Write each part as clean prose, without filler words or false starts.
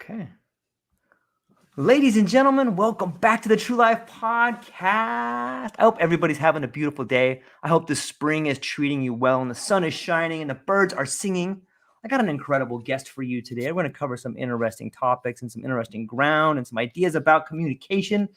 Okay. Ladies and gentlemen, welcome back to the True Life Podcast. I hope everybody's having a beautiful day. I hope the spring is treating you well and the sun is shining and the birds are singing. I got an incredible guest for you today. We're going to cover some interesting topics and some interesting ground and some ideas about communication.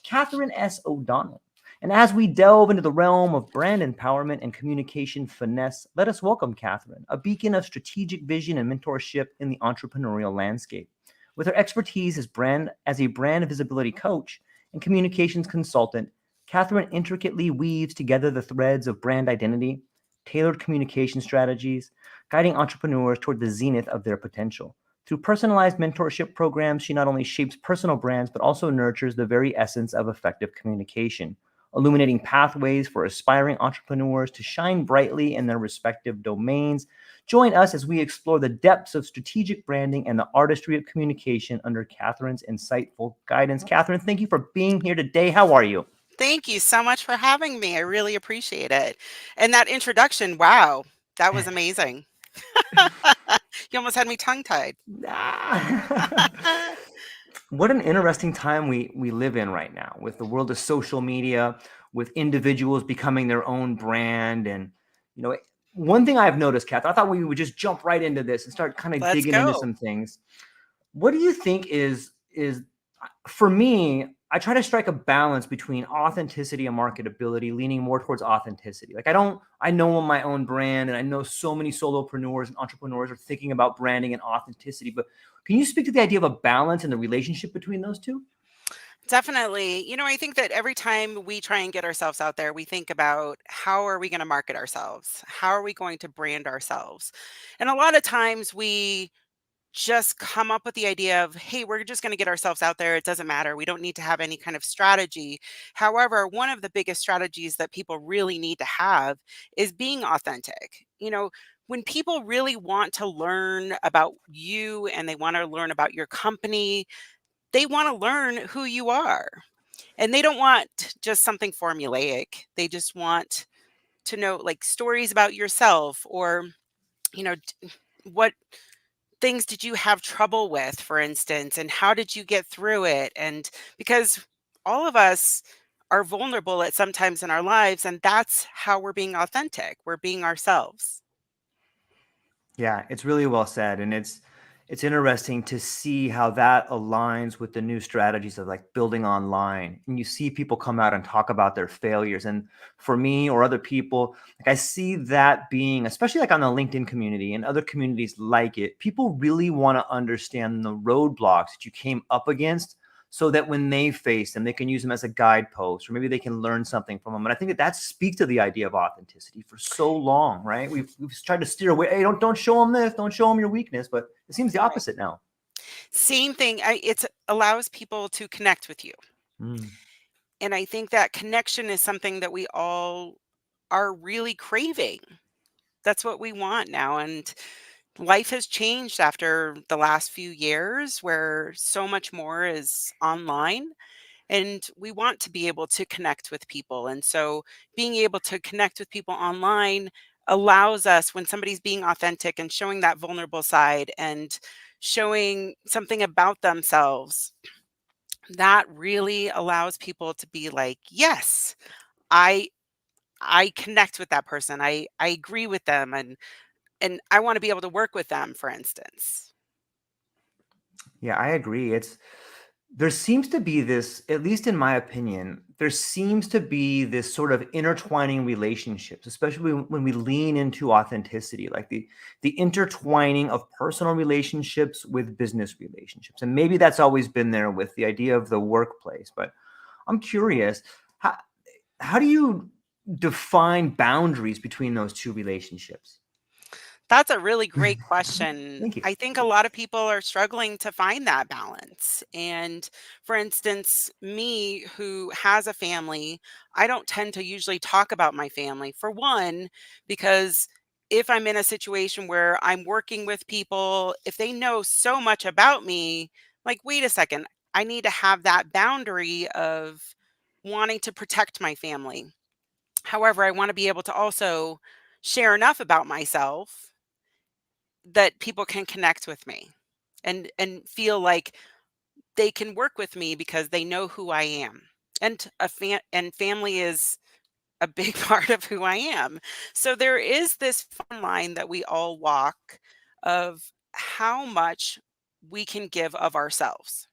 Katherine S. O'Donnell. And as we delve into the realm of brand empowerment and communication finesse, let us welcome Katherine, a beacon of strategic vision and mentorship in the entrepreneurial landscape. With her expertise as a brand visibility coach and communications consultant, Katherine intricately weaves together the threads of brand identity, tailored communication strategies, guiding entrepreneurs toward the zenith of their potential. Through personalized mentorship programs, she not only shapes personal brands, but also nurtures the very essence of effective communication, illuminating pathways for aspiring entrepreneurs to shine brightly in their respective domains. Join us as we explore the depths of strategic branding and the artistry of communication under Katherine's insightful guidance. Katherine, thank you for being here today. How are you? Thank you so much for having me. I really appreciate it. And that introduction, wow, that was amazing. You almost had me tongue-tied. What an interesting time we live in right now with the world of social media, with individuals becoming their own brand. And, you know, one thing I've noticed, Kath, I thought we would just jump right into this and start kind of Let's digging into go. some things. What do you think is for me, I try to strike a balance between authenticity and marketability, leaning more towards authenticity. Like I know my own brand and I know so many solopreneurs and entrepreneurs are thinking about branding and authenticity, but can you speak to the idea of a balance and the relationship between those two? Definitely. I think that every time we try and get ourselves out there, we think about how are we going to market ourselves? How are we going to brand ourselves? And a lot of times we just come up with the idea of, hey, we're just going to get ourselves out there. It doesn't matter. We don't need to have any kind of strategy. However, one of the biggest strategies that people really need to have is being authentic. When people really want to learn about you and they want to learn about your company, they want to learn who you are. And they don't want just something formulaic. They just want to know like stories about yourself or, what things did you have trouble with, for instance, and how did you get through it? And because all of us are vulnerable at some times in our lives, and that's how we're being authentic. We're being ourselves. Yeah, it's really well said, and it's interesting to see how that aligns with the new strategies of like building online. And you see people come out and talk about their failures, and for me or other people, like I see that being, especially like on the LinkedIn community and other communities like it, people really want to understand the roadblocks that you came up against so that when they face them, they can use them as a guidepost, or maybe they can learn something from them. And I think that speaks to the idea of authenticity for so long, right? We've tried to steer away. Hey, don't show them this, don't show them your weakness, but it seems the Right. opposite now. Same thing. It allows people to connect with you. Mm. And I think that connection is something that we all are really craving. That's what we want now. And life has changed after the last few years where so much more is online. And we want to be able to connect with people. And so being able to connect with people online allows us, when somebody's being authentic and showing that vulnerable side and showing something about themselves, that really allows people to be like, yes, I I connect with that person. I agree with them and I want to be able to work with them, for instance. Yeah, I agree. There seems to be this, at least in my opinion, there seems to be this sort of intertwining relationships, especially when we lean into authenticity, like the intertwining of personal relationships with business relationships. And maybe that's always been there with the idea of the workplace. But I'm curious, how how do you define boundaries between those two relationships? That's a really great question. Thank you. I think a lot of people are struggling to find that balance. And for instance, me who has a family, I don't tend to usually talk about my family. For one, because if I'm in a situation where I'm working with people, if they know so much about me, like, wait a second, I need to have that boundary of wanting to protect my family. However, I want to be able to also share enough about myself that people can connect with me. and feel like they can work with me because they know who I am. And family is a big part of who I am. So there is this fine line that we all walk of how much we can give of ourselves.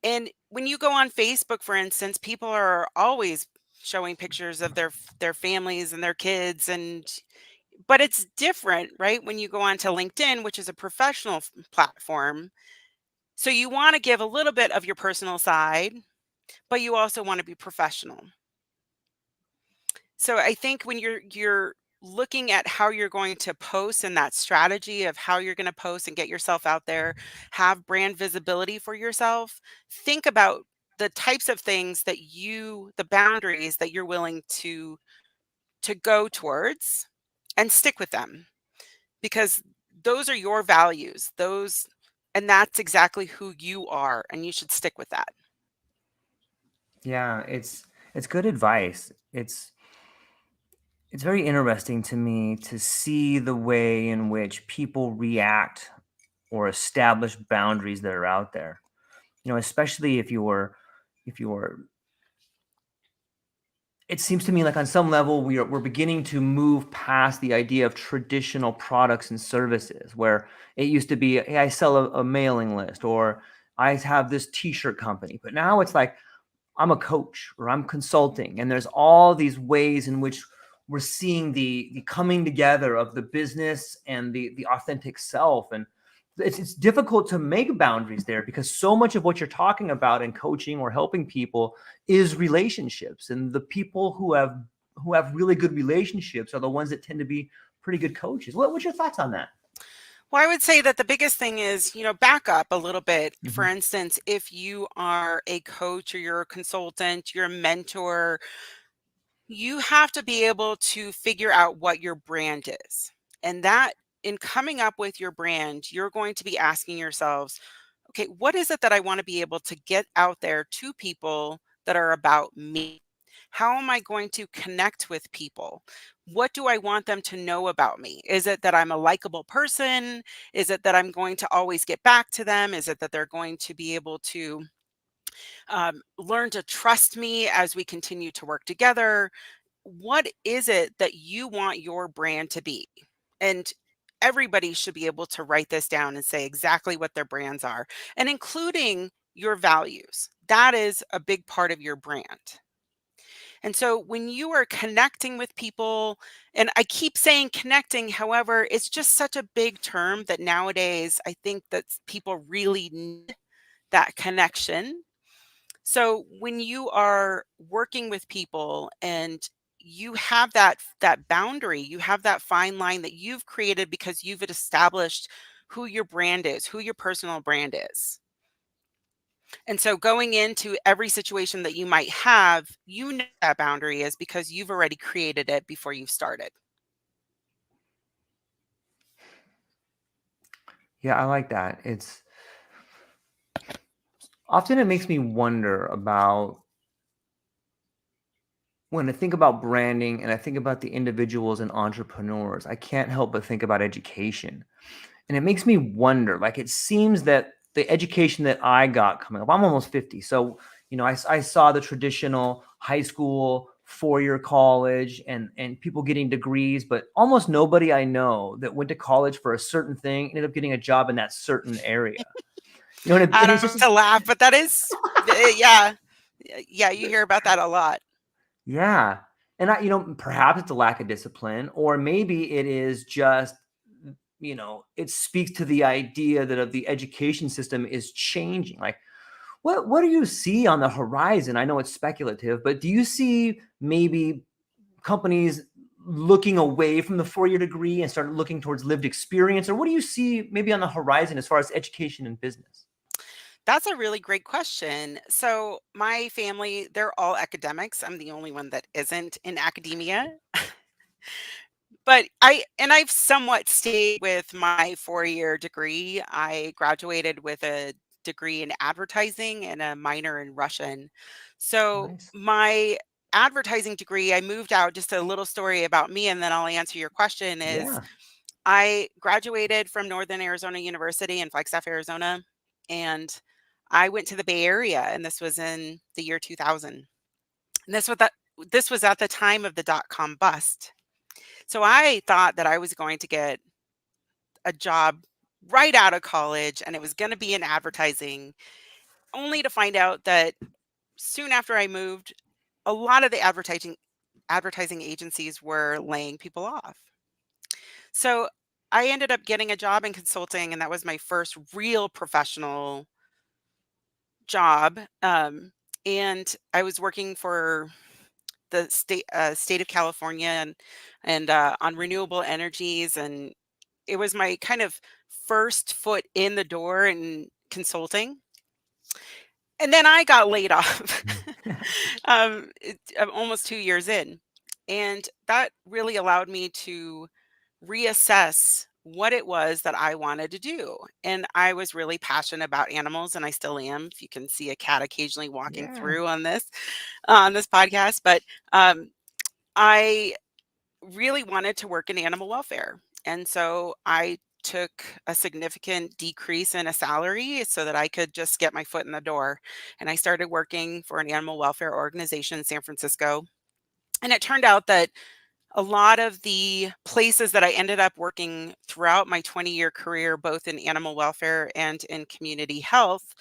And when you go on Facebook, for instance, people are always showing pictures of their families and their kids, and but it's different, right? When you go on to LinkedIn, which is a professional platform, so you want to give a little bit of your personal side, but you also want to be professional. So I think when you're looking at how you're going to post and that strategy of how you're going to post and get yourself out there, have brand visibility for yourself, think about the types of things that the boundaries that you're willing to go towards and stick with them, because those are your values. Those and that's exactly who you are, and you should stick with that. Yeah, it's good advice. It's very interesting to me to see the way in which people react or establish boundaries that are out there. Especially if you're it seems to me like on some level we're beginning to move past the idea of traditional products and services where it used to be, hey, I sell a mailing list, or I have this t-shirt company, but now it's like I'm a coach or I'm consulting. And there's all these ways in which we're seeing the coming together of the business and the authentic self. And it's difficult to make boundaries there because so much of what you're talking about in coaching or helping people is relationships. And the people who have really good relationships are the ones that tend to be pretty good coaches. What's your thoughts on that? Well, I would say that the biggest thing is, back up a little bit. For Mhm. instance, if you are a coach or you're a consultant, you're a mentor, you have to be able to figure out what your brand is. And that in coming up with your brand, you're going to be asking yourselves, okay, what is it that I want to be able to get out there to people that are about me? How am I going to connect with people? What do I want them to know about me? Is it that I'm a likable person? Is it that I'm going to always get back to them? Is it that they're going to be able to learn to trust me as we continue to work together? What is it that you want your brand to be? And everybody should be able to write this down and say exactly what their brands are, and including your values. That is a big part of your brand. And so when you are connecting with people, and I keep saying connecting, however, it's just such a big term that nowadays I think that people really need that connection. So when you are working with people and you have that boundary, you have that fine line that you've created because you've established who your brand is, who your personal brand is. And so going into every situation that you might have, you know that boundary is because you've already created it before you've started. Yeah, I like that. It's often it makes me wonder about when I think about branding and I think about the individuals and entrepreneurs, I can't help but think about education. And it makes me wonder, like, it seems that the education that I got coming up, I'm almost 50. So, I saw the traditional high school, 4-year college, and people getting degrees, but almost nobody I know that went to college for a certain thing ended up getting a job in that certain area. I And don't it's have just, to laugh, but that is, yeah, yeah, you hear about that a lot. yeah. And perhaps it's a lack of discipline, or maybe it is just, it speaks to the idea that of the education system is changing. Like, what do you see on the horizon? I know it's speculative, but do you see maybe companies looking away from the 4-year degree and start looking towards lived experience? Or what do you see maybe on the horizon as far as education and business? That's a really great question. So, my family, they're all academics. I'm the only one that isn't in academia. But I've somewhat stayed with my 4-year degree. I graduated with a degree in advertising and a minor in Russian. So, Nice. my advertising degree, I moved out, just a little story about me, and then I'll answer your question, is Yeah. I graduated from Northern Arizona University in Flagstaff, Arizona, and I went to the Bay Area, and this was in the year 2000. And this was at the time of the dot-com bust. So I thought that I was going to get a job right out of college, and it was going to be in advertising, only to find out that soon after I moved, a lot of the advertising agencies were laying people off. So I ended up getting a job in consulting, and that was my first real professional job. And I was working for the state of California, and on renewable energies, and it was my kind of first foot in the door in consulting. And then I got laid off, almost 2 years in. And that really allowed me to reassess what it was that I wanted to do. And I was really passionate about animals, and I still am. If you can see a cat occasionally walking Yeah. through on this podcast, but I really wanted to work in animal welfare. And so I took a significant decrease in a salary so that I could just get my foot in the door. And I started working for an animal welfare organization in San Francisco. And it turned out that a lot of the places that I ended up working throughout my 20-year career, both in animal welfare and in community health,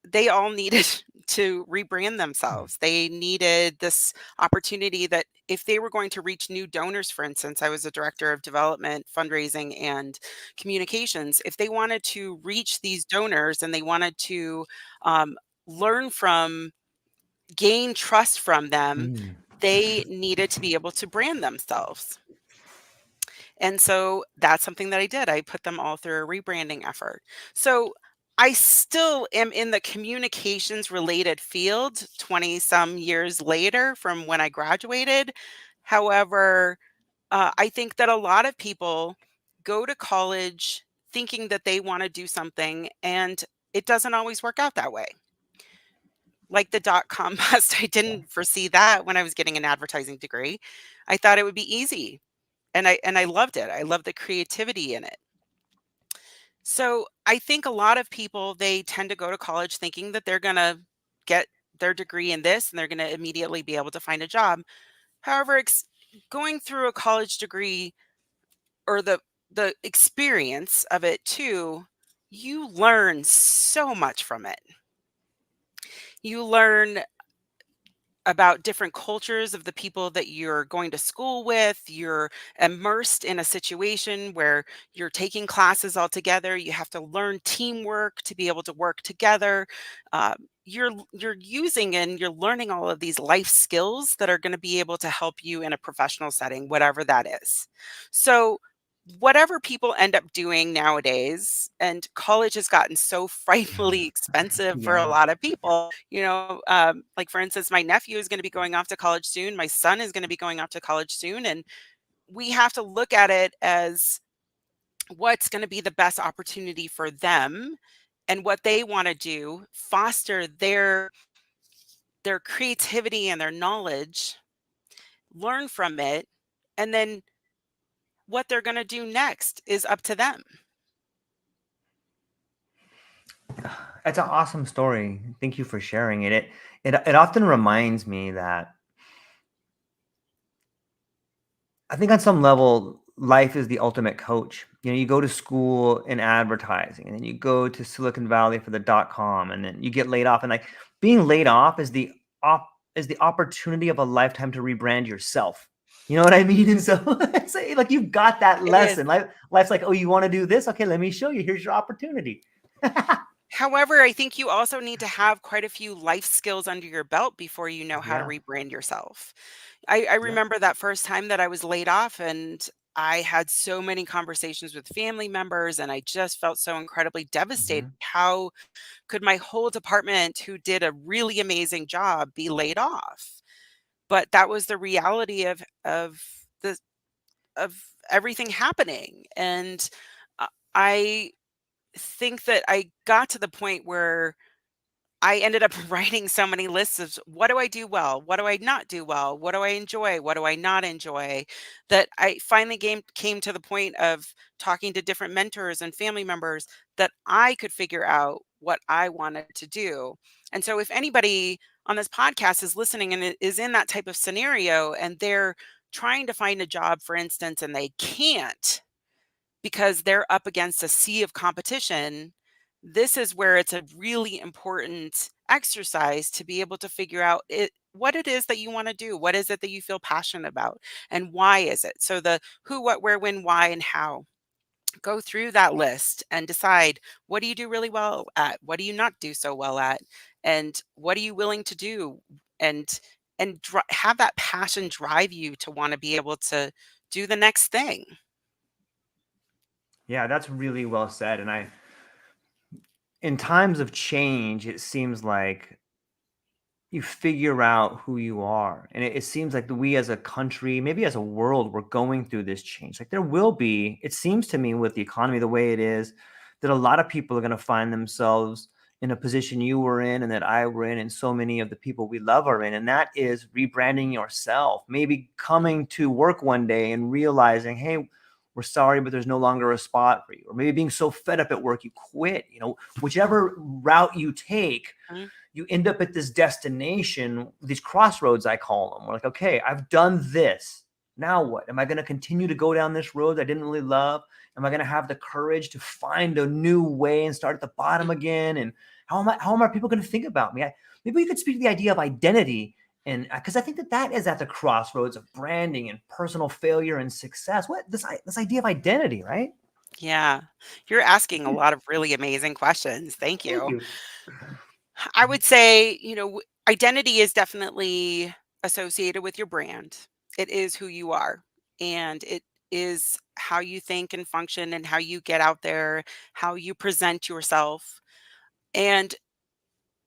they all needed to rebrand themselves. They needed this opportunity that if they were going to reach new donors, for instance, I was a director of development, fundraising, and communications. If they wanted to reach these donors and they wanted to um, learn from, gain trust from them, Mm. they needed to be able to brand themselves. And so that's something that I did. I put them all through a rebranding effort. So I still am in the communications related field 20 some years later from when I graduated. However, I think that a lot of people go to college thinking that they want to do something, and it doesn't always work out that way. Like the dot-com bust, I Yeah. didn't foresee that when I was getting an advertising degree. I thought it would be easy, and I loved it. I loved the creativity in it. So, I think a lot of people, they tend to go to college thinking that they're gonna get their degree in this and they're gonna immediately be able to find a job. However, going through a college degree, or the experience of it too, you learn so much from it. You learn about different cultures of the people that you're going to school with. You're immersed in a situation where you're taking classes all together. You have to learn teamwork to be able to work together. You're using and you're learning all of these life skills that are going to be able to help you in a professional setting, whatever that is. So whatever people end up doing nowadays, and college has gotten so frightfully expensive for a Yeah. lot of people, like for instance, my nephew is going to be going off to college soon. My son is going to be going off to college soon. And we have to look at it as what's going to be the best opportunity for them and what they want to do, foster their creativity and their knowledge, learn from it, and then what they're going to do next is up to them. That's an awesome story. Thank you for sharing it. It often reminds me that I think on some level, life is the ultimate coach. You know, you go to school in advertising, and then you go to Silicon Valley for the dot com, and then you get laid off. And like being laid off is the opportunity of a lifetime to rebrand yourself. You know what I mean? And so it's like you've got that It is. lesson. Life's like, oh, you want to do this? Okay, let me show you. Here's your opportunity. However, I think you also need to have quite a few life skills under your belt before you know how to Yeah. rebrand yourself. I Yeah. remember that first time that I was laid off, and I had so many conversations with family members, and I just felt so incredibly devastated. Mhm. How could my whole department, who did a really amazing job, be laid off? But that was the reality the of everything happening. And I think that I got to the point where I ended up writing so many lists of what do I do well? What do I not do well? What do I enjoy? What do I not enjoy? That I finally came to the point of talking to different mentors and family members that I could figure out what I wanted to do. And so, if anybody on this podcast is listening and is in that type of scenario and they're trying to find a job, for instance, and they can't, because they're up against a sea of competition, this is where it's a really important exercise to be able to figure out what it is that you want to do. What is it that you feel passionate about? And why is it? So the who, what, where, when, why, and how. Go through that list and decide, what do you do really well at? What do you not do so well at? And what are you willing to do? And have that passion drive you to want to be able to do the next thing. Yeah, that's really well said. And in times of change, it seems like you figure out who you are. And it seems like we as a country, maybe as a world, we're going through this change. Like there will be, it seems to me with the economy the way it is, that a lot of people are going to find themselves in a position you were in and that I were in, and so many of the people we love are in. And that is rebranding yourself, maybe coming to work one day and realizing, hey, we're sorry, but there's no longer a spot for you. Or maybe being so fed up at work, you quit. Whichever route you take, Mhm. you end up at this destination, these crossroads, I call them. We're like, okay, I've done this. Now what? Am I going to continue to go down this road I didn't really love? Am I going to have the courage to find a new way and start at the bottom again? And how are people going to think about me? Maybe we could speak to the idea of identity, and because I think that is at the crossroads of branding and personal failure and success. What this idea of identity, right? Yeah, you're asking a lot of really amazing questions. Thank Thank you. you. I would say, identity is definitely associated with your brand. It is who you are, and it is how you think and function and how you get out there, how you present yourself. And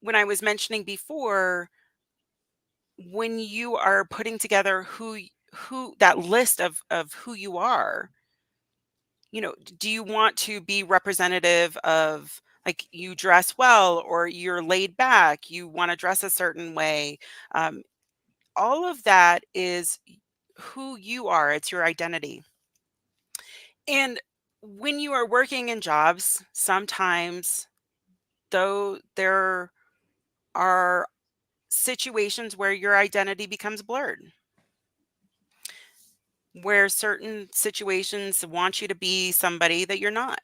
when I was mentioning before, when you are putting together who that list of who you are, do you want to be representative of, like, you dress well or you're laid back, you want to dress a certain way? Um, all of that is who you are. It's your identity. And when you are working in jobs, sometimes, though, there are situations where your identity becomes blurred, where certain situations want you to be somebody that you're not.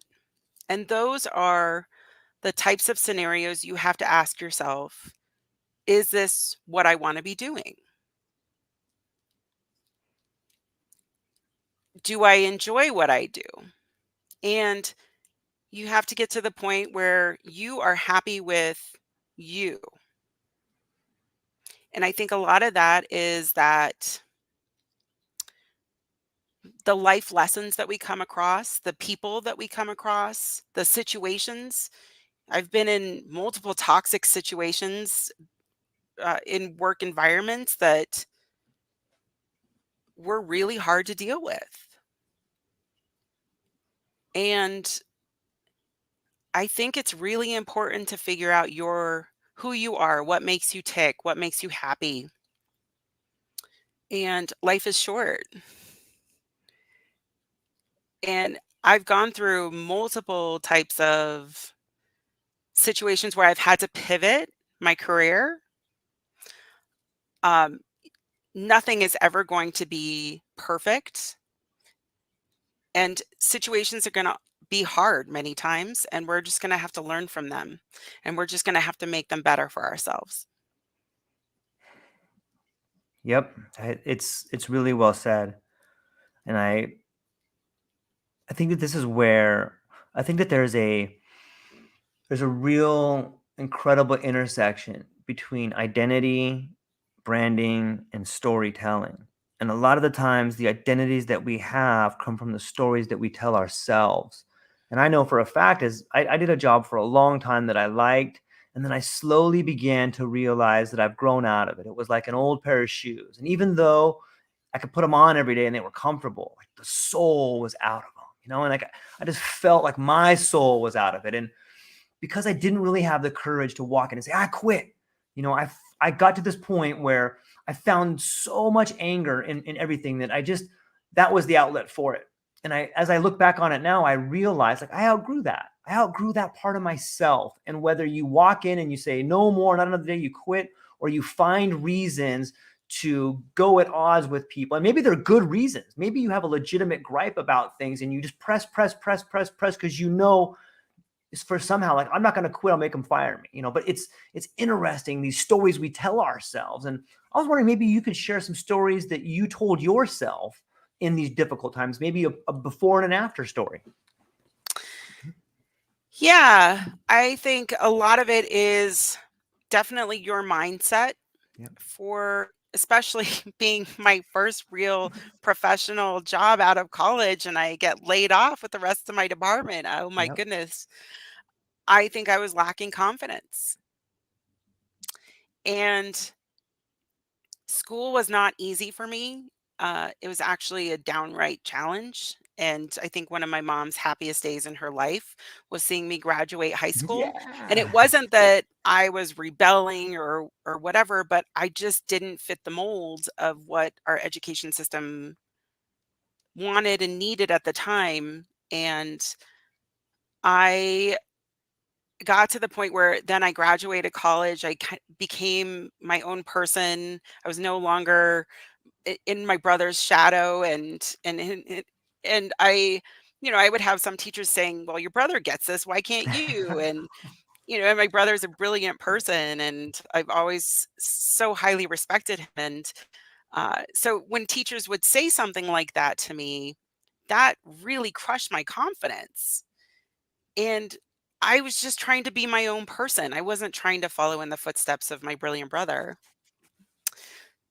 And those are the types of scenarios you have to ask yourself, is this what I want to be doing? Do I enjoy what I do? And you have to get to the point where you are happy with you. And I think a lot of that is that the life lessons that we come across, the people that we come across, the situations. I've been in multiple toxic situations in work environments that were really hard to deal with. And I think it's really important to figure out who you are, what makes you tick, what makes you happy. And life is short. And I've gone through multiple types of situations where I've had to pivot my career. Um, Nothing is ever going to be perfect. And situations are going to be hard many times. And we're just going to have to learn from them. And we're just going to have to make them better for ourselves. Yep, it's really well said, and I think that this is where I think that there's a real incredible intersection between identity, branding, and storytelling. And a lot of the times, the identities that we have come from the stories that we tell ourselves. And I know for a fact, is I did a job for a long time that I liked, and then I slowly began to realize that I've grown out of it. It was like an old pair of shoes, and even though I could put them on every day and they were comfortable, like the soul was out of them, and like I just felt like my soul was out of it. And because I didn't really have the courage to walk in and say, I quit. I got to this point where I found so much anger in everything that was the outlet for it. And as I look back on it now, I realize like I outgrew that. I outgrew that part of myself. And whether you walk in and you say, no more, not another day, you quit, or you find reasons to go at odds with people. And maybe they're good reasons. Maybe you have a legitimate gripe about things and you just press, because it's for somehow like, I'm not going to quit. I'll make them fire me, but it's interesting, these stories we tell ourselves. And I was wondering, maybe you could share some stories that you told yourself in these difficult times, maybe a before and an after story. Yeah, I think a lot of it is definitely your mindset. Yep. For especially being my first real professional job out of college and I get laid off with the rest of my department. Oh my Yep. goodness. I think I was lacking confidence. And school was not easy for me. It was actually a downright challenge. And I think one of my mom's happiest days in her life was seeing me graduate high school. And it Yeah. wasn't that I was rebelling or whatever, but I just didn't fit the mold of what our education system wanted and needed at the time. And I got to the point where then I graduated college. Became my own person. I was no longer in my brother's shadow, and I would have some teachers saying, well, your brother gets this, why can't you? And my brother's a brilliant person, and I've always so highly respected him. And so when teachers would say something like that to me, that really crushed my confidence. And I was just trying to be my own person. I wasn't trying to follow in the footsteps of my brilliant brother.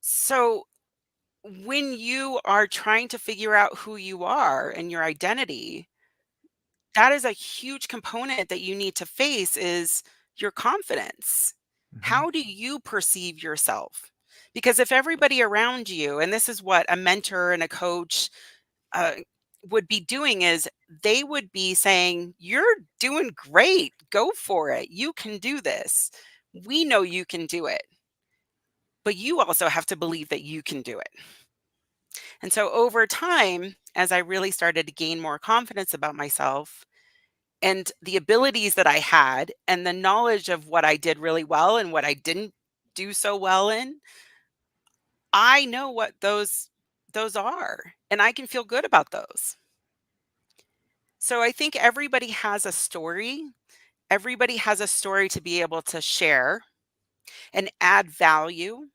So when you are trying to figure out who you are and your identity, that is a huge component that you need to face is your confidence. Mm-hmm. How do you perceive yourself? Because if everybody around you, and this is what a mentor and a coach uh, would be doing, is they would be saying, you're doing great. Go for it. You can do this. We know you can do it. But you also have to believe that you can do it. And so over time, as I really started to gain more confidence about myself and the abilities that I had and the knowledge of what I did really well and what I didn't do so well in, I know what those are and I can feel good about those. So I think everybody has a story. Everybody has a story to be able to share and add value.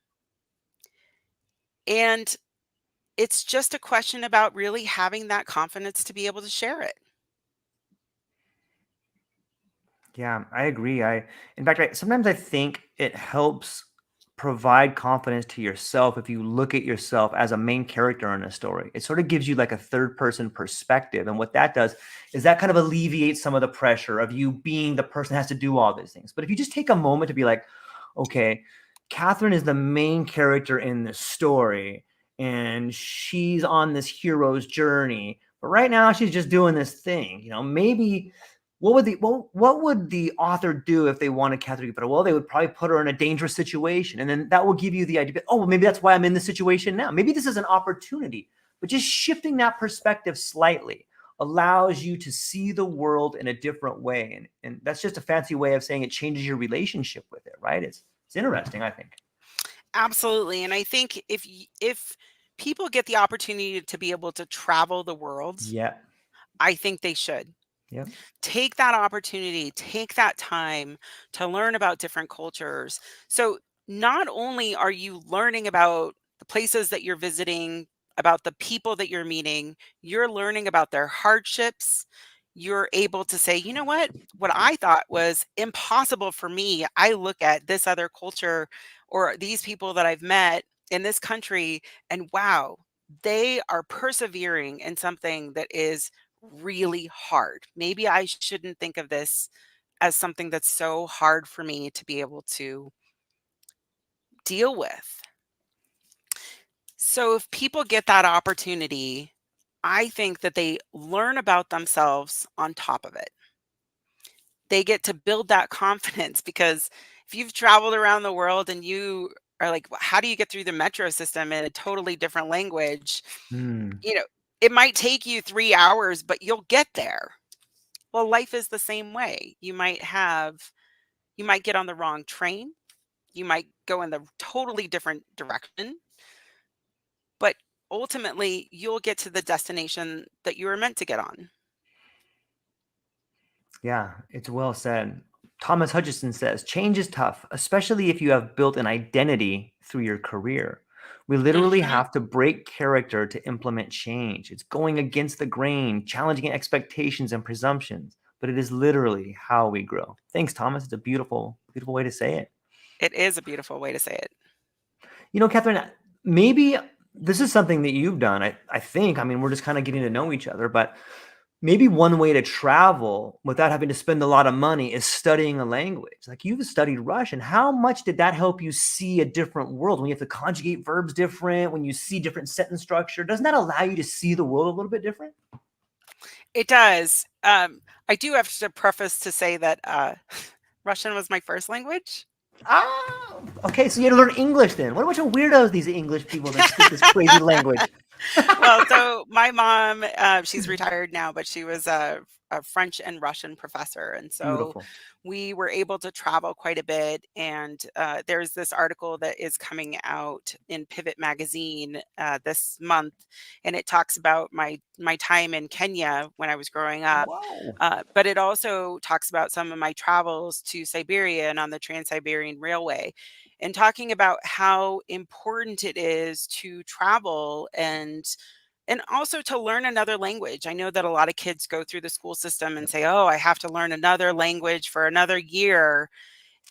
And it's just a question about really having that confidence to be able to share it. Yeah, I agree. In fact, sometimes I think it helps provide confidence to yourself if you look at yourself as a main character in a story. It sort of gives you like a third person perspective. And what that does is that kind of alleviates some of the pressure of you being the person that has to do all these things. But if you just take a moment to be like, okay, Katherine is the main character in this story and she's on this hero's journey. But right now she's just doing this thing. Maybe what would the author do if they wanted Katherine to get better? Well, they would probably put her in a dangerous situation. And then that will give you the idea, oh, well, maybe that's why I'm in this situation now. Maybe this is an opportunity. But just shifting that perspective slightly allows you to see the world in a different way. And that's just a fancy way of saying it changes your relationship with it, right? It's interesting, I think. Absolutely. And I think if people get the opportunity to be able to travel the world, Yeah. I think they should. Yep. Take that opportunity, take that time to learn about different cultures. So not only are you learning about the places that you're visiting, about the people that you're meeting, you're learning about their hardships. You're able to say, you know what I thought was impossible for me, I look at this other culture or these people that I've met in this country, and wow, they are persevering in something that is really hard. Maybe I shouldn't think of this as something that's so hard for me to be able to deal with. So if people get that opportunity, I think that they learn about themselves on top of it. they get to build that confidence, because if you've traveled around the world and you are like, how do you get through the metro system in a totally different language? Hmm. You know, it might take you 3 hours, but you'll get there. Well, life is the same way. You might get on the wrong train. You might go in the totally different direction, but ultimately you'll get to the destination that you were meant to get on. Yeah, it's well said. Thomas Hutchison says, change is tough, especially if you have built an identity through your career. We literally Mhm. have to break character to implement change. It's going against the grain, challenging expectations and presumptions, but it is literally how we grow. Thanks, Thomas. It's a beautiful, beautiful way to say it. It is a beautiful way to say it. You know, Catherine, maybe this is something that you've done. I think, I mean, we're just kind of getting to know each other, but maybe one way to travel without having to spend a lot of money is studying a language. Like you've studied Russian. How much did that help you see a different world when you have to conjugate verbs different, when you see different sentence structure? Doesn't that allow you to see the world a little bit different? It does. I do have to preface to say that Russian was my first language. Oh, okay. So you had to learn English then. What a bunch of weirdos, these English people that speak this crazy language. Well, so my mom, she's retired now, but she was a French and Russian professor. And so Beautiful. we were able to travel quite a bit. And there's this article that is coming out in Pivot magazine this month. And it talks about my time in Kenya when I was growing up. Whoa. But it also talks about some of my travels to Siberia and on the Trans-Siberian Railway, and talking about how important it is to travel and also to learn another language. I know that a lot of kids go through the school system and say, "Oh, I have to learn another language for another year."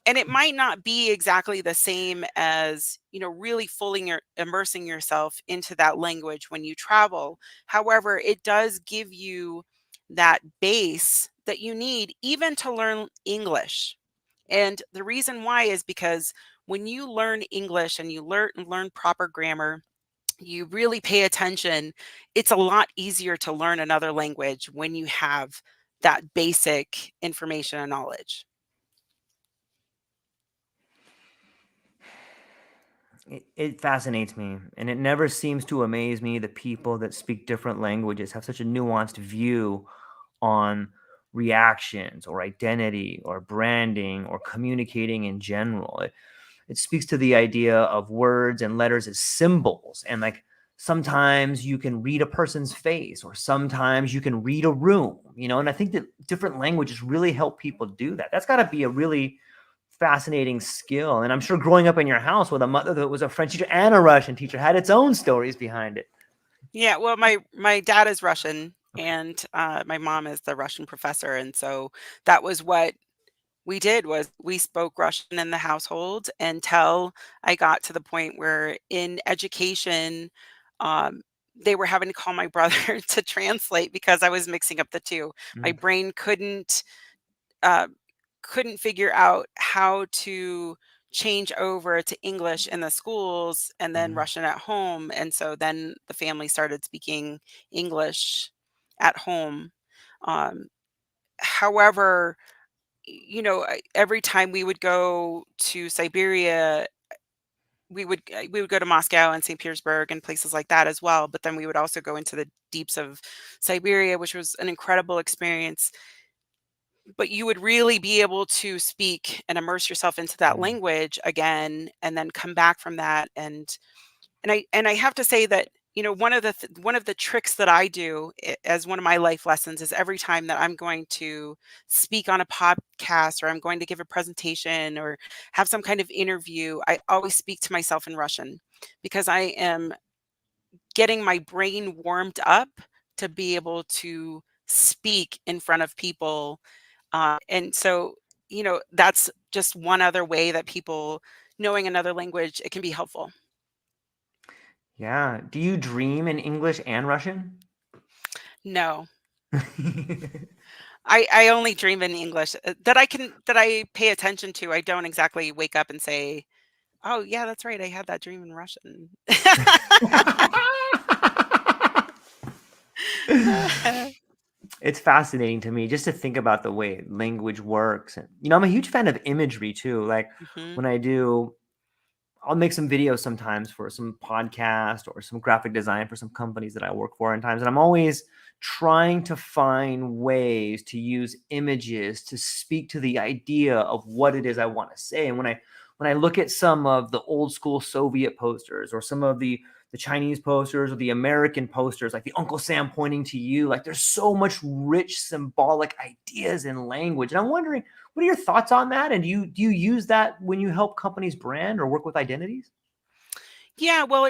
And it might not be exactly the same as, really fully immersing yourself into that language when you travel. However, it does give you that base that you need even to learn English. And the reason why is because when you learn English and you learn proper grammar, you really pay attention, it's a lot easier to learn another language when you have that basic information and knowledge. It fascinates me, and it never seems to amaze me that people that speak different languages have such a nuanced view on reactions or identity or branding or communicating in general. It speaks to the idea of words and letters as symbols. And like sometimes you can read a person's face or sometimes you can read a room, and I think that different languages really help people do that. That's got to be a really fascinating skill. And I'm sure growing up in your house with a mother that was a French teacher and a Russian teacher had its own stories behind it. Yeah, well, my dad is Russian, Okay. and my mom is the Russian professor, and so that was what we did, was we spoke Russian in the household until I got to the point where in education, um, they were having to call my brother to translate because I was mixing up the two. My Mm, brain uh, couldn't figure out how to change over to English in the schools and then mm. Russian at home. And so then the family started speaking English at home. Um, However, every time we would go to Siberia, we would go to Moscow and St. Petersburg and places like that as well. But then we would also go into the deeps of Siberia, which was an incredible experience. But you would really be able to speak and immerse yourself into that Mm. language again, and then come back from that. And I have to say that, one of the tricks that I do as one of my life lessons is every time that I'm going to speak on a podcast, or I'm going to give a presentation or have some kind of interview, I always speak to myself in Russian, because I am getting my brain warmed up to be able to speak in front of people. And so, that's just one other way that people, knowing another language, it can be helpful. Yeah. Do you dream in English and Russian? No, I only dream in English, that I pay attention to. I don't exactly wake up and say, "Oh yeah, that's right. I had that dream in Russian." It's fascinating to me just to think about the way language works. And, I'm a huge fan of imagery too. Like Hmm. when I'll make some videos sometimes for some podcast or some graphic design for some companies that I work for in times. And I'm always trying to find ways to use images to speak to the idea of what it is I want to say. And when I look at some of the old school Soviet posters or some of the Chinese posters or the American posters, like the Uncle Sam pointing to you, like there's so much rich symbolic ideas in language. And I'm wondering, what are your thoughts on that? And do you use that when you help companies brand or work with identities? Yeah, well,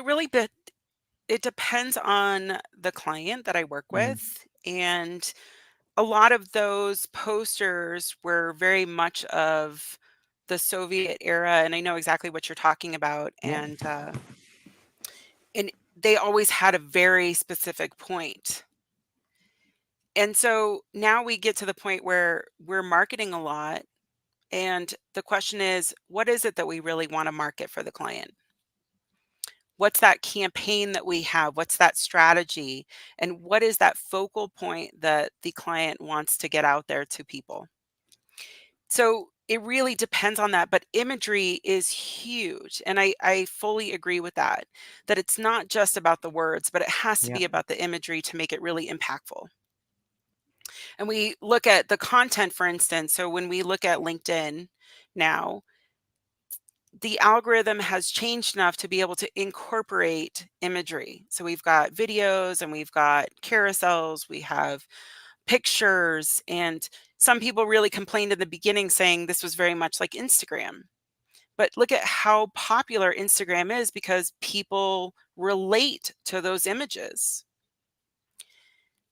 it depends on the client that I work Mm, with, and a lot of those posters were very much of the Soviet era, and I know exactly what you're talking about, yeah. and they always had a very specific point. And so now we get to the point where we're marketing a lot, and the question is, what is it that we really want to market for the client? What's that campaign that we have? What's that strategy? And what is that focal point that the client wants to get out there to people? So it really depends on that, but imagery is huge. And I fully agree with that, that it's not just about the words, but it has to Yeah. be about the imagery to make it really impactful. And we look at the content, for instance. So when we look at LinkedIn now, the algorithm has changed enough to be able to incorporate imagery. So we've got videos and we've got carousels, we have pictures, and some people really complained in the beginning saying this was very much like Instagram. But look at how popular Instagram is because people relate to those images.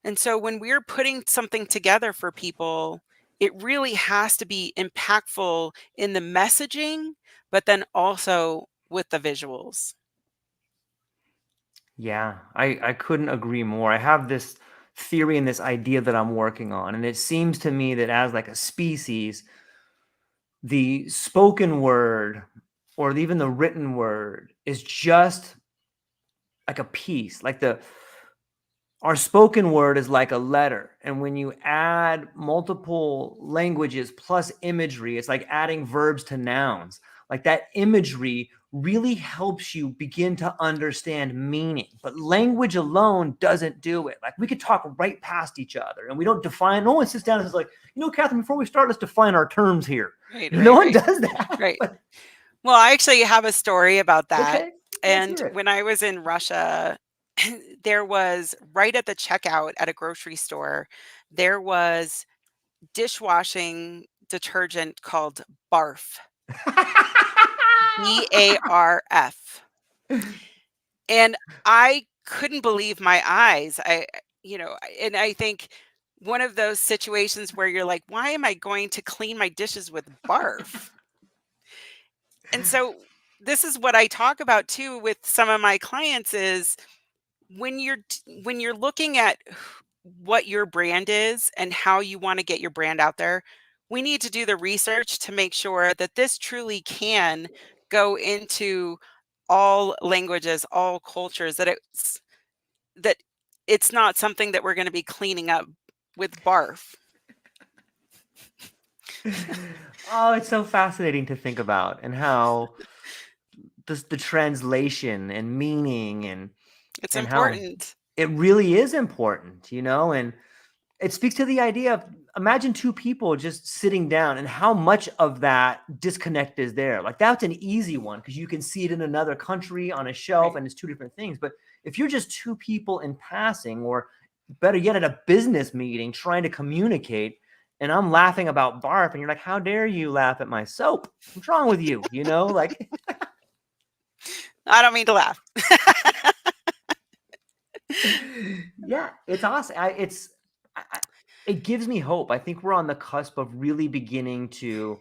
And so when we're putting something together for people, it really has to be impactful in the messaging, but then also with the visuals. Yeah, I couldn't agree more. I have this theory and this idea that I'm working on, and it seems to me that as like a species, the spoken word or even the written word is just like a piece. Like the our spoken word is like a letter, and when you add multiple languages plus imagery, it's like adding verbs to nouns. Like that imagery really helps you begin to understand meaning, but language alone doesn't do it. Like we could talk right past each other and we don't define. No one sits down and says like, Catherine, before we start, let's define our terms here. Right, No right, one right, does that. right. But Well, I actually have a story about that. okay, let's And hear it. when I was in Russia, there was right at the checkout at a grocery store, there was dishwashing detergent called Barf, BARF. And I couldn't believe my eyes. And I think one of those situations where you're like, why am I going to clean my dishes with barf? And so this is what I talk about too with some of my clients is when you're looking at what your brand is and how you want to get your brand out there, we need to do the research to make sure that this truly can go into all languages, all cultures, that it's not something that we're going to be cleaning up with barf. Oh, it's so fascinating to think about and how the translation and meaning It's and how important. it really is important, and it speaks to the idea of imagine two people just sitting down and how much of that disconnect is there. Like that's an easy one because you can see it in another country on a shelf Right. and it's two different things. But if you're just two people in passing, or better yet, at a business meeting trying to communicate, and I'm laughing about barf, and you're like, how dare you laugh at my soap? What's wrong with you? Like I don't mean to laugh. yeah, it's awesome. It gives me hope. I think we're on the cusp of really beginning to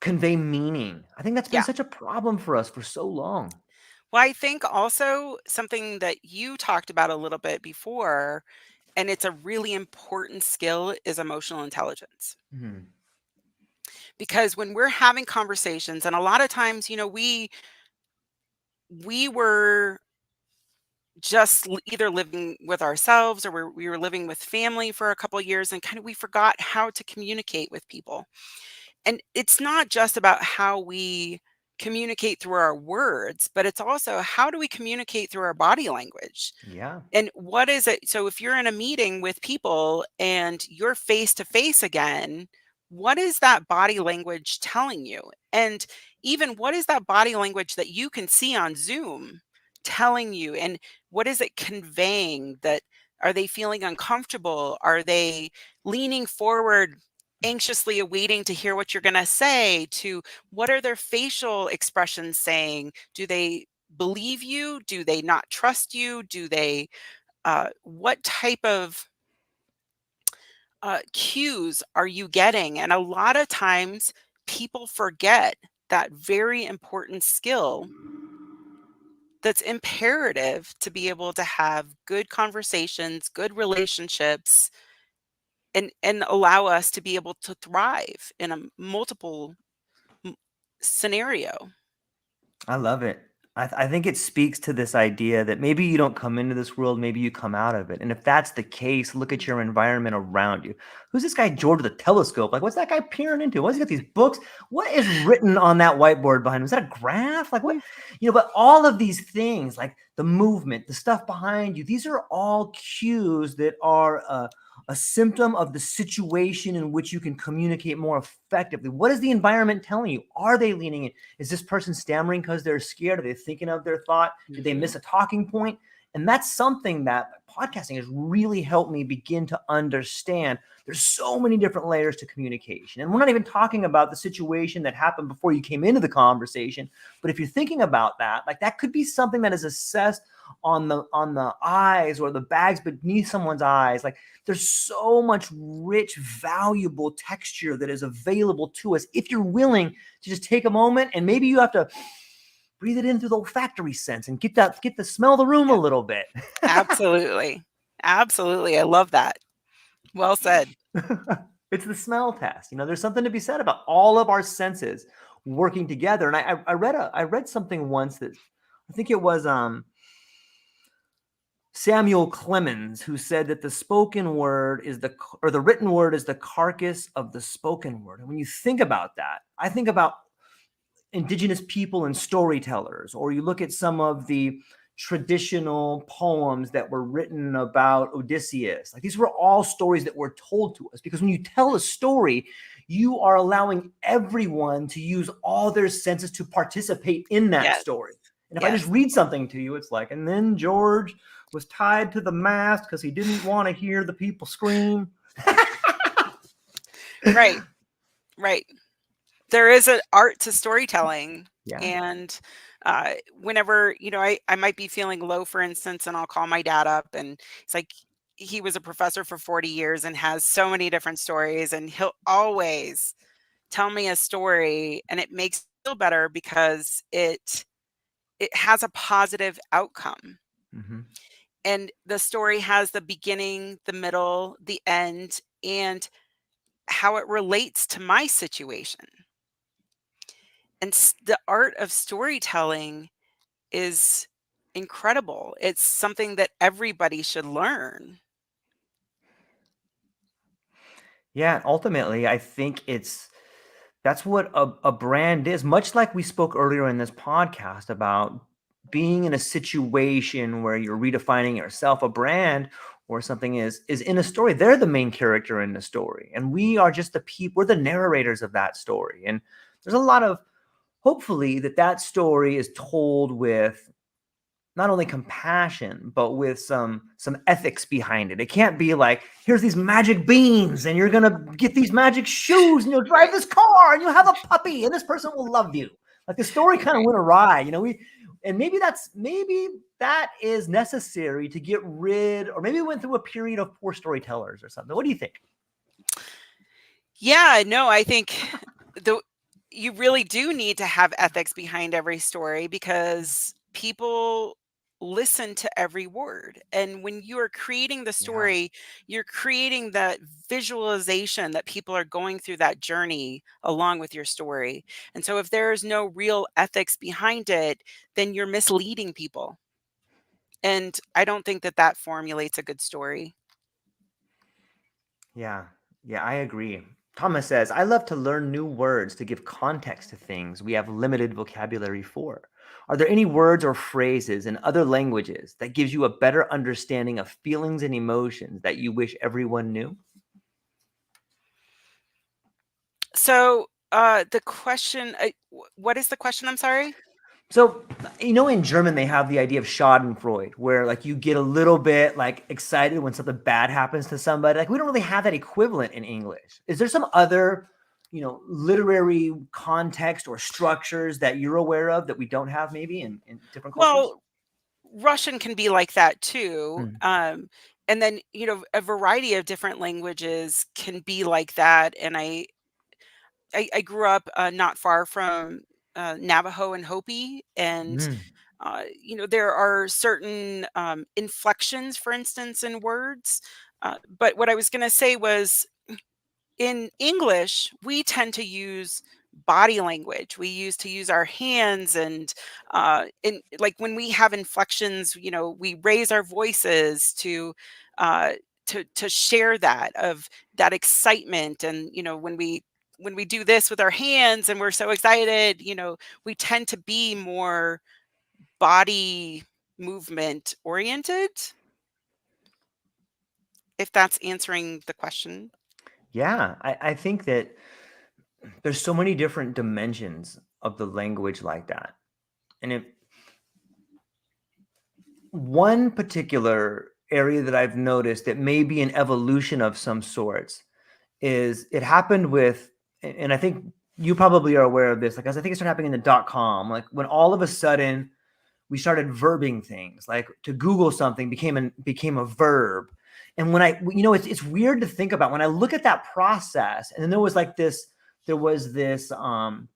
convey meaning. I think that's been Yeah. such a problem for us for so long. Well, I think also something that you talked about a little bit before, and it's a really important skill, is emotional intelligence. Mhm. Because when we're having conversations, and a lot of times, we were just either living with ourselves, or we were living with family for a couple years, and kind of we forgot how to communicate with people. And it's not just about how we communicate through our words, but it's also how do we communicate through our body language? Yeah. And what is it? So if you're in a meeting with people and you're face to face again, what is that body language telling you? And even what is that body language that you can see on Zoom telling you? And what is it conveying? That are they feeling uncomfortable? Are they leaning forward, anxiously awaiting to hear what you're going to say? To what are their facial expressions saying? Do they believe you? Do they not trust you? Do they what type of cues are you getting? And a lot of times people forget that very important skill that's imperative to be able to have good conversations, good relationships, and allow us to be able to thrive in a multiple m- scenario. I love it. I think it speaks to this idea that maybe you don't come into this world, maybe you come out of it. And if that's the case, look at your environment around you. Who's this guy, George, with a telescope? Like, what's that guy peering into? What's he got these books? What is written on that whiteboard behind him? Is that a graph? Like, what? But all of these things, like the movement, the stuff behind you, these are all cues that are a symptom of the situation in which you can communicate more effectively. What is the environment telling you? Are they leaning in? Is this person stammering because they're scared? Are they thinking of their thought? Did they miss a talking point? And that's something that podcasting has really helped me begin to understand. There's so many different layers to communication. And we're not even talking about the situation that happened before you came into the conversation. But if you're thinking about that, like that could be something that is assessed on the eyes or the bags beneath someone's eyes. Like there's so much rich, valuable texture that is available to us if you're willing to just take a moment, and maybe you have to breathe it in through the olfactory sense and get the smell of the room a Yeah, little bit. absolutely. Absolutely. I love that. Well said. It's the smell test. There's something to be said about all of our senses working together. And I read something once that I think it was Samuel Clemens, who said that the spoken word is the written word is the carcass of the spoken word. And when you think about that, I think about indigenous people and storytellers, or you look at some of the traditional poems that were written about Odysseus. Like these were all stories that were told to us, because when you tell a story, you are allowing everyone to use all their senses to participate in that Yes. story. And if I just Yes. read something to you, it's like, and then George was tied to the mast because he didn't want to hear the people scream. Right. Right. There is an art to storytelling. Yeah. And whenever, I might be feeling low, for instance, and I'll call my dad up, and it's like, he was a professor for 40 years and has so many different stories, and he'll always tell me a story, and it makes me feel better because it has a positive outcome. Mm-hmm. And the story has the beginning, the middle, the end, and how it relates to my situation. And the art of storytelling is incredible. It's something that everybody should learn. Yeah, ultimately, I think that's what a brand is. Much like we spoke earlier in this podcast about being in a situation where you're redefining yourself, a brand or something is in a story. They're the main character in the story, and we are just the people. We're the narrators of that story. And there's a lot of, hopefully, that story is told with not only compassion, but with some ethics behind it. It can't be like, here's these magic beans and you're gonna get these magic shoes and you'll drive this car and you'll have a puppy and this person will love you. Like the story kind of went awry, maybe that is necessary to get rid, or maybe we went through a period of poor storytellers or something. What do you think? Yeah, no, I think the you really do need to have ethics behind every story, because people listen to every word. And when you are creating the Yeah. story, you're creating that visualization that people are going through that journey along with your story. And so if there's no real ethics behind it, then you're misleading people. And I don't think that that formulates a good story. Yeah, yeah, I agree. Thomas says, I love to learn new words to give context to things we have limited vocabulary for. Are there any words or phrases in other languages that gives you a better understanding of feelings and emotions that you wish everyone knew? So, the question, what is the question? I'm sorry. So, in German, they have the idea of Schadenfreude, where like you get a little bit like excited when something bad happens to somebody. Like we don't really have that equivalent in English. Is there some other, literary context or structures that you're aware of that we don't have maybe in different cultures? Well, Russian can be like that too. Mm. And then, a variety of different languages can be like that. And I grew up not far from Navajo and Hopi, and Mm. there are certain inflections, for instance, in words. But what I was going to say was, in English, we tend to use body language. We use our hands, and like when we have inflections, we raise our voices uh, to share that excitement. And when we do this with our hands and we're so excited, we tend to be more body movement oriented, if that's answering the question. Yeah, I think that there's so many different dimensions of the language like that. And one particular area that I've noticed that may be an evolution of some sorts is it happened with, and I think you probably are aware of this, like, 'cause I think it started happening in the .com, like when all of a sudden we started verbing things, like to Google something became a verb. And when it's weird to think about when I look at that process, and then there was this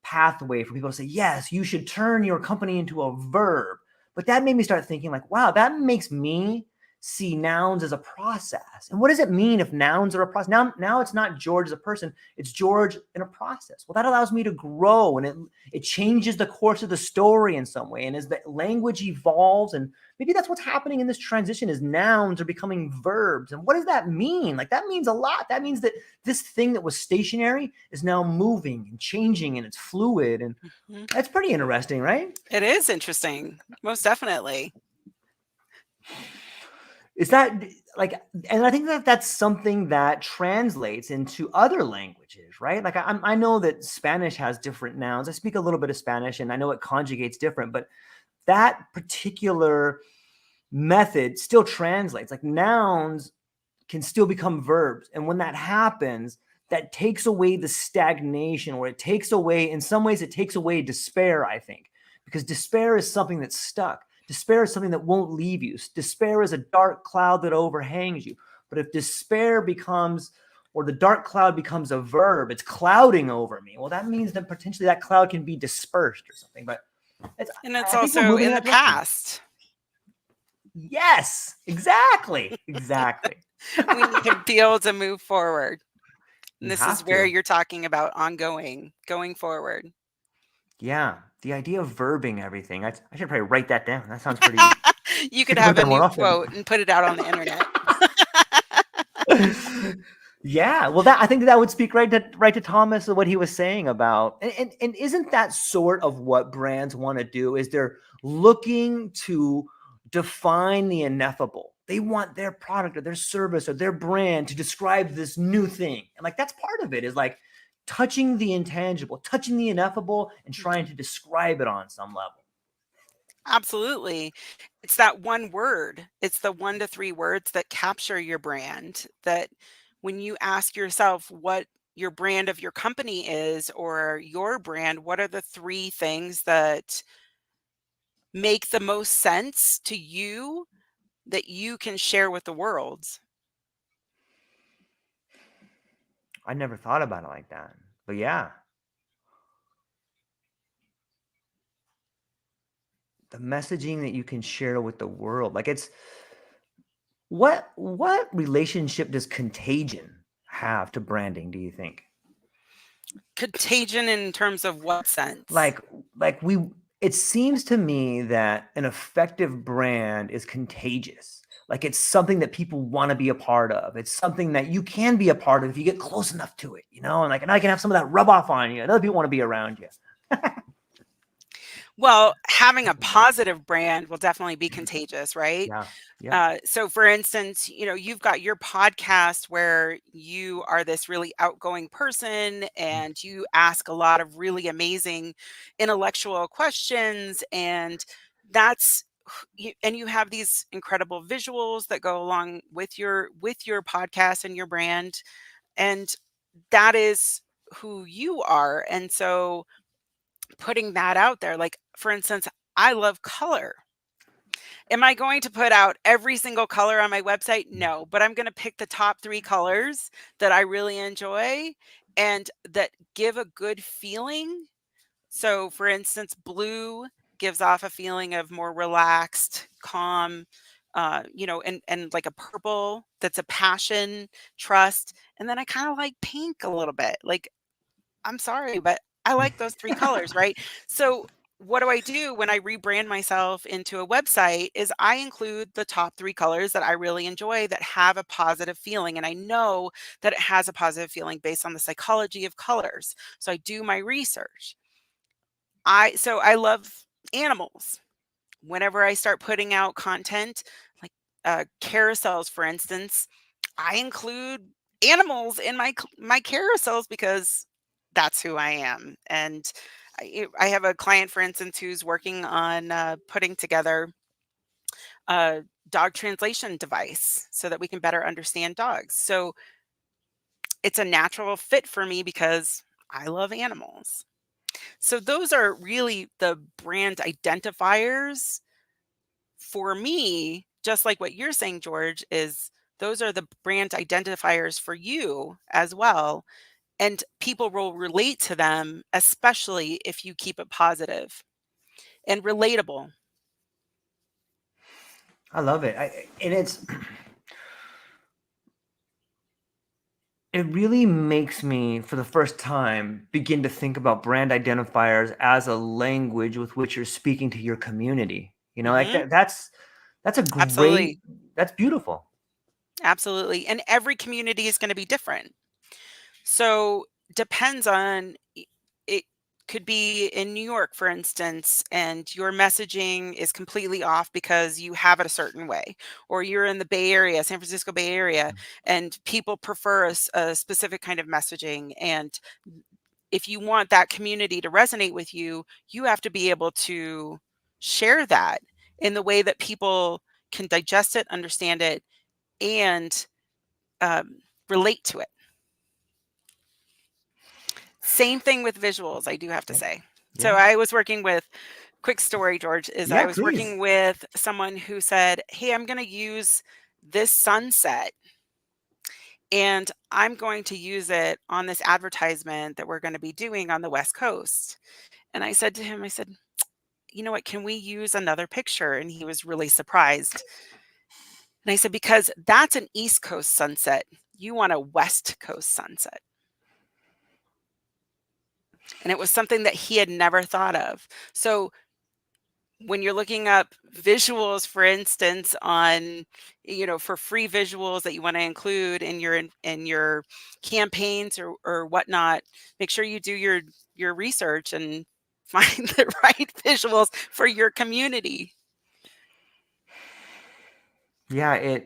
pathway for people to say, yes, you should turn your company into a verb. But that made me start thinking like, wow, that makes me see nouns as a process. And what does it mean if nouns are a process? Now it's not George as a person, it's George in a process. Well, that allows me to grow, and it changes the course of the story in some way. And as the language evolves, and maybe that's what's happening in this transition, is nouns are becoming verbs. And what does that mean? Like that means a lot. That means that this thing that was stationary is now moving and changing, and it's fluid. And Mhm. that's pretty interesting, right? It is interesting, most definitely. Is that like, and I think that that's something that translates into other languages, right? Like I know that Spanish has different nouns. I speak a little bit of Spanish, and I know it conjugates different, but that particular method still translates. Like nouns can still become verbs. And when that happens, that takes away the stagnation, or it takes away, in some ways, it takes away despair, I think, because despair is something that's stuck. Despair is something that won't leave you. Despair is a dark cloud that overhangs you. But if despair becomes, or the dark cloud becomes a verb, it's clouding over me. Well, that means that potentially that cloud can be dispersed or something. But And it's I think we're also moving in in the that direction. past. Yes, exactly. Exactly. We need to be able to move forward. And You this is have where to. you're talking about ongoing, going forward. Yeah, the idea of verbing everything. I should probably write that down. That sounds pretty. You I could could write have a that more new often. quote and put it out on the internet. Yeah, well, I think that would speak right to Thomas and what he was saying about, and isn't that sort of what brands want to do? Is they're looking to define the ineffable. They want their product or their service or their brand to describe this new thing, and like that's part of it, is like touching the intangible, touching the ineffable, and trying to describe it on some level. Absolutely. It's that one word. It's the 1 to 3 words that capture your brand, that when you ask yourself what your brand of your company is, or your brand, what are the 3 things that make the most sense to you that you can share with the world? I never thought about it like that, but yeah, the messaging that you can share with the world, like it's what relationship does contagion have to branding, do you think? Contagion in terms of what sense? Like like we it seems to me that an effective brand is contagious. Like it's something that people want to be a part of. It's something that you can be a part of if you get close enough to it, and like, and I can have some of that rub off on you, and other people want to be around you. Well, having a positive brand will definitely be contagious, right? Yeah. Yeah. So for instance, you've got your podcast where you are this really outgoing person and you ask a lot of really amazing intellectual questions, and that's and you have these incredible visuals that go along with your podcast and your brand, and that is who you are. And so putting that out there, like for instance, I love color. Am I going to put out every single color on my website? No, but I'm going to pick the top 3 colors that I really enjoy and that give a good feeling. So, for instance, blue gives off a feeling of more relaxed, calm, and like a purple that's a passion, trust. And then I kind of like pink a little bit. Like, I'm sorry, but I like those 3 colors, right? So what do I do when I rebrand myself into a website is I include the top 3 colors that I really enjoy that have a positive feeling. And I know that it has a positive feeling based on the psychology of colors. So I do my research. I love animals. Whenever I start putting out content, like carousels, for instance, I include animals in my carousels because that's who I am. And I have a client, for instance, who's working on putting together a dog translation device so that we can better understand dogs. So it's a natural fit for me because I love animals. So those are really the brand identifiers for me, just like what you're saying, George, is those are the brand identifiers for you as well. And people will relate to them, especially if you keep it positive and relatable. I love it. And it really makes me, for the first time, begin to think about brand identifiers as a language with which you're speaking to your community. Like Hmm. that's a great, Absolutely. that's beautiful. Absolutely. And every community is going to be different. So depends on it could be in New York, for instance, and your messaging is completely off because you have it a certain way, or you're in the Bay Area, San Francisco Bay Area, and people prefer a specific kind of messaging. And if you want that community to resonate with you, you have to be able to share that in the way that people can digest it, understand it, and um, relate to it. Same thing with visuals, I do have to Yeah. say. So Yeah. I was working with quick story, George, is I Yeah, was please. working with someone who said, "Hey, I'm going to use this sunset and I'm going to use it on this advertisement that we're going to be doing on the West Coast." And I said to him, I said, "You know what? Can we use another picture?" And he was really surprised. And I said, "Because that's an East Coast sunset. You want a West Coast sunset." And it was something that he had never thought of. So when you're looking up visuals, for instance, on, for free visuals that you want to include in your campaigns or whatnot, make sure you do your research and find the right visuals for your community. Yeah,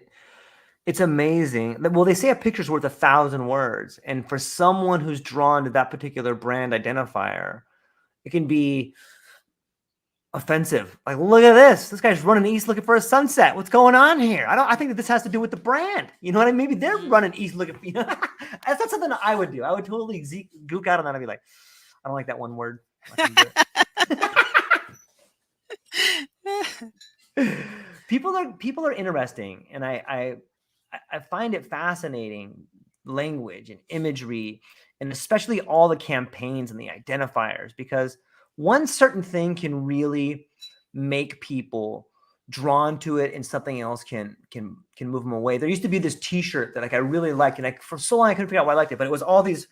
it's amazing. Well, they say a picture's worth 1,000 words, and for someone who's drawn to that particular brand identifier, it can be offensive. Like, look at this. This guy's running east looking for a sunset. What's going on here? I think that this has to do with the brand. You know what I mean? Maybe they're Mhm. running east looking for, that's not something that I would do. I would totally gook out on that. I'd be like, I don't like that one word. I'm not gonna do it. People are interesting, and I find it fascinating, language and imagery, and especially all the campaigns and the identifiers, because one certain thing can really make people drawn to it, and something else can move them away. There used to be this T-shirt that I really liked, and for so long I couldn't figure out why I liked it, but it was all these.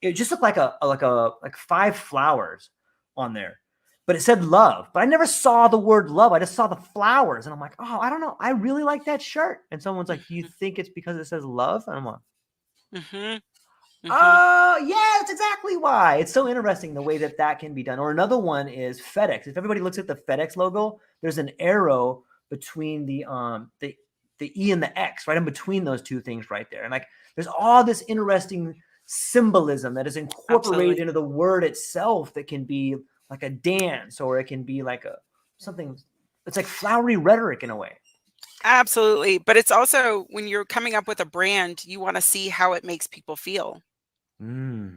It just looked like like 5 flowers on there, but it said love. But I never saw the word love. I just saw the flowers. And I'm like, oh, I don't know. I really like that shirt. And someone's like, do you think it's because it says love? And I'm like, Mm-hmm. Mm-hmm. oh, yeah, that's exactly why. It's so interesting the way that that can be done. Or another one is FedEx. If everybody looks at the FedEx logo, there's an arrow between the E and the X, right in between those two things right there. And like, there's all this interesting symbolism that is incorporated Absolutely. into the word itself that can be like a dance, or it can be like something. It's like flowery rhetoric in a way. Absolutely. But it's also when you're coming up with a brand, you want to see how it makes people feel. Mm.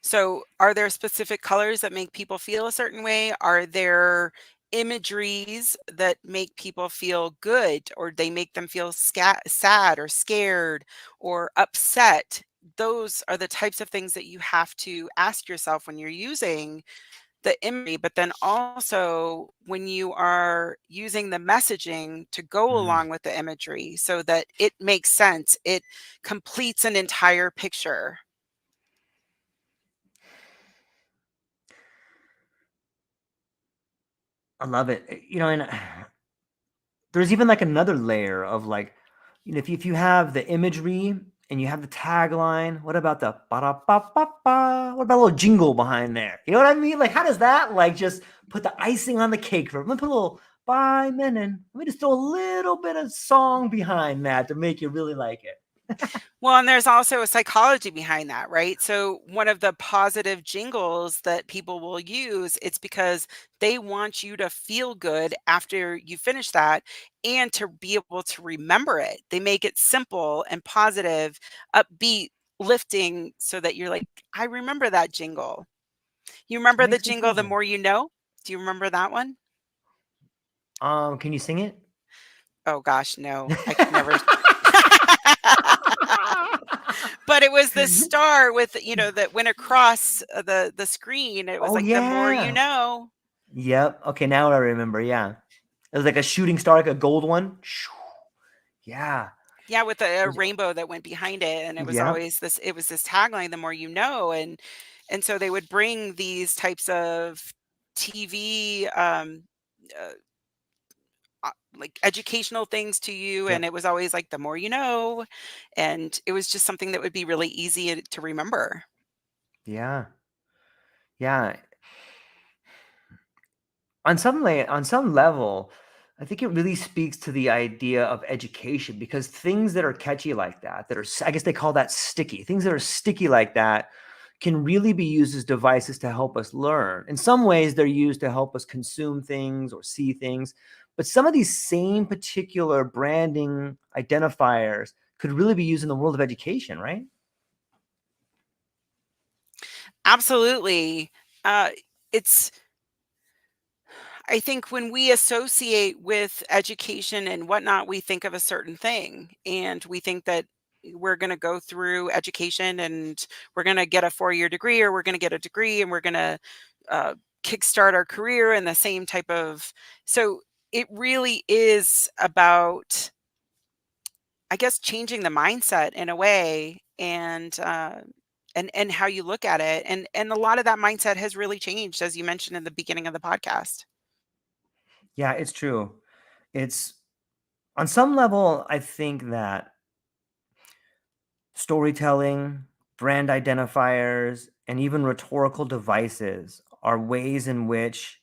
So, are there specific colors that make people feel a certain way? Are there imageries that make people feel good, or they make them feel sad or scared or upset? Those are the types of things that you have to ask yourself when you're using the imagery, but then also when you are using the messaging to go Mm. along with the imagery so that it makes sense, it completes an entire picture. I love it. And there's even like another layer of like, if you have the imagery and you have the tagline, what about the ba-da-ba-ba-ba? What about a little jingle behind there? You know what I mean? Like, how does that like just put the icing on the cake for? Let me put a little bye Menon. Let me just throw a little bit of song behind that to make you really like it. Well, and there's also a psychology behind that, right? So one of the positive jingles that people will use, it's because they want you to feel good after you finish that and to be able to remember it. They make it simple and positive, upbeat, lifting so that you're like, I remember that jingle. You remember the Makes me jingle, feel The good. More You Know? Do you remember that one? Can you sing it? Oh gosh, no, I could never. But it was this star with, that went across the screen. It was Oh like, the more you yeah. know. Yep. Okay, now I remember. Yeah. It was like a shooting star, like a gold one. Yeah. Yeah, with a rainbow that went behind it, and Yep. it was this tagline, the more you know, and so they would bring these types of TV, uh, like educational things to you, and Yep. it was always like, the more you know, and it was just something that would be really easy to remember. Yeah. Yeah. On some level, I think it really speaks to the idea of education, because things that are catchy like that are, I guess they call that sticky. Things that are sticky like that can really be used as devices to help us learn. In some ways, they're used to help us consume things or see things. But some of these same particular branding identifiers could really be used in the world of education, right? Absolutely. It's I think when we associate with education and whatnot, we think of a certain thing, and we think that we're going to go through education and we're going to get a 4-year degree, or we're going to get a degree, and we're going to uh, kickstart our career in the same type of. So it really is about, I guess, changing the mindset in a way, and how you look at it, and a lot of that mindset has really changed, as you mentioned in the beginning of the podcast. Yeah, it's true. It's on some level, I think that storytelling, brand identifiers, and even rhetorical devices are ways in which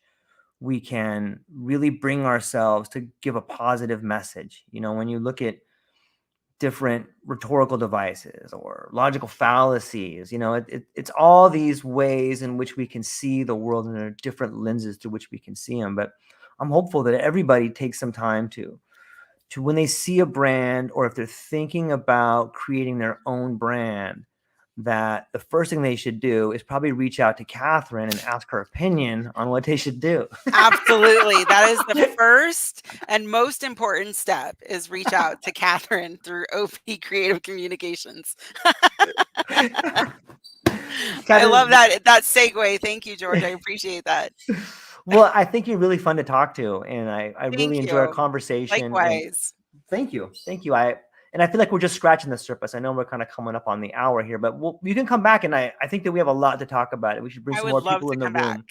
we can really bring ourselves to give a positive message. When you look at different rhetorical devices or logical fallacies, it's all these ways in which we can see the world, and there are different lenses through which we can see them. But I'm hopeful that everybody takes some time to when they see a brand, or if they're thinking about creating their own brand, that the first thing they should do is probably reach out to Katherine and ask her opinion on what they should do. Absolutely. That is the first and most important step, is reach out to Katherine through OP Creative Communications. I love Katherine, that segue. Thank you, George. I appreciate that. well, I think you're really fun to talk to, and I really Thank enjoy our you. conversation. And Likewise. thank you, thank you. I feel like we're just scratching the surface. I know we're kind of coming up on the hour here, but you can come back, and I think that we have a lot to talk about. We should bring I some would more love people to in the come back. room.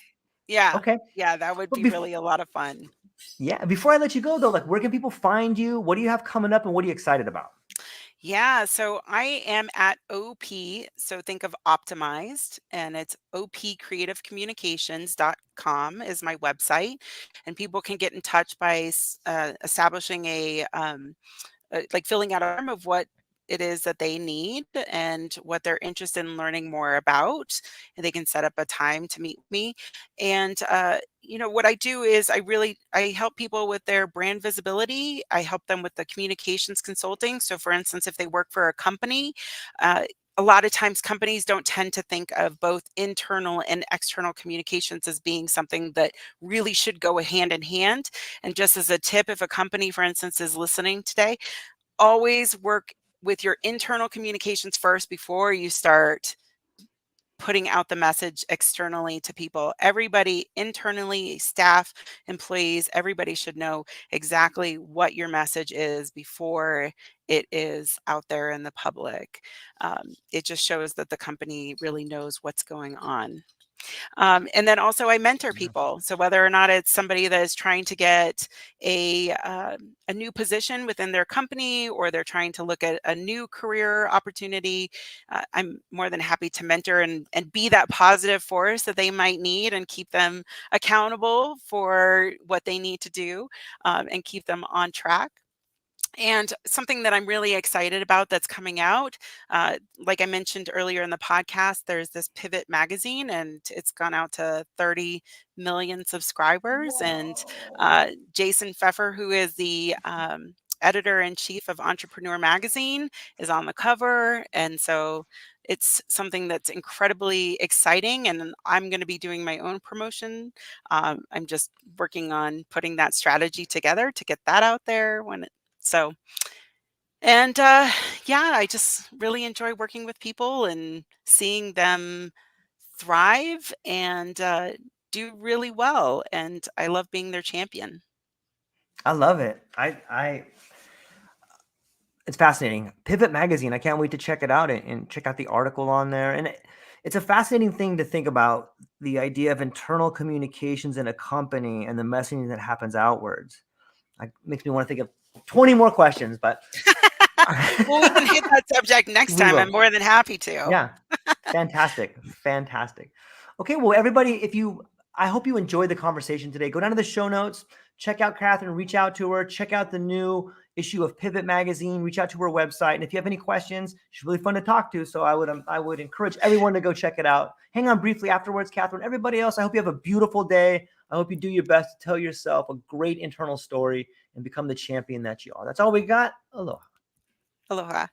Yeah. Okay. Yeah, that would But be really a lot of fun. yeah, before I let you go though, like where can people find you? What do you have coming up and what are you excited about? Yeah, so I am at OP. So think of optimized, and it's opcreativecommunications.com is my website. And people can get in touch by establishing like filling out a form of what it is that they need and what they're interested in learning more about. And they can set up a time to meet me. And what I do is I help people with their brand visibility. I help them with the communications consulting. So, for instance, if they work for a company, uh, a lot of times companies don't tend to think of both internal and external communications as being something that really should go hand in hand. And just as a tip, if a company, for instance, is listening today, always work with your internal communications first before you start putting out the message externally to people. Everybody internally, staff, employees, everybody should know exactly what your message is before it is out there in the public. It just shows that the company really knows what's going on. And then also I mentor people. So whether or not it's somebody that is trying to get a new position within their company, or they're trying to look at a new career opportunity, I'm more than happy to mentor and be that positive force that they might need and keep them accountable for what they need to do, and keep them on track. And something that I'm really excited about that's coming out, like I mentioned earlier in the podcast, there's this Pivot magazine, and it's gone out to 30 million subscribers. And Whoa. Jason Pfeffer, who is the editor in chief of Entrepreneur magazine, is on the cover. And so it's something that's incredibly exciting. And I'm going to be doing my own promotion. I'm just working on putting that strategy together to get that out there so, and yeah, I just really enjoy working with people and seeing them thrive and do really well. And I love being their champion. I love it. It's fascinating. Pivot magazine. I can't wait to check it out and check out the article on there. And it's a fascinating thing to think about, the idea of internal communications in a company and the messaging that happens outwards. Like, makes me want to think of 20 more questions, but Well, we can hit that subject next we time. I'm will. more than happy to. Yeah. Fantastic. Fantastic. Okay. Well, everybody, I hope you enjoyed the conversation today. Go down to the show notes, check out Katherine, reach out to her, check out the new issue of Pivot magazine, reach out to her website. And if you have any questions, she's really fun to talk to. So I would encourage everyone to go check it out. Hang on briefly afterwards, Katherine. Everybody else, I hope you have a beautiful day. I hope you do your best to tell yourself a great internal story and become the champion that you are. That's all we got. Aloha. Aloha.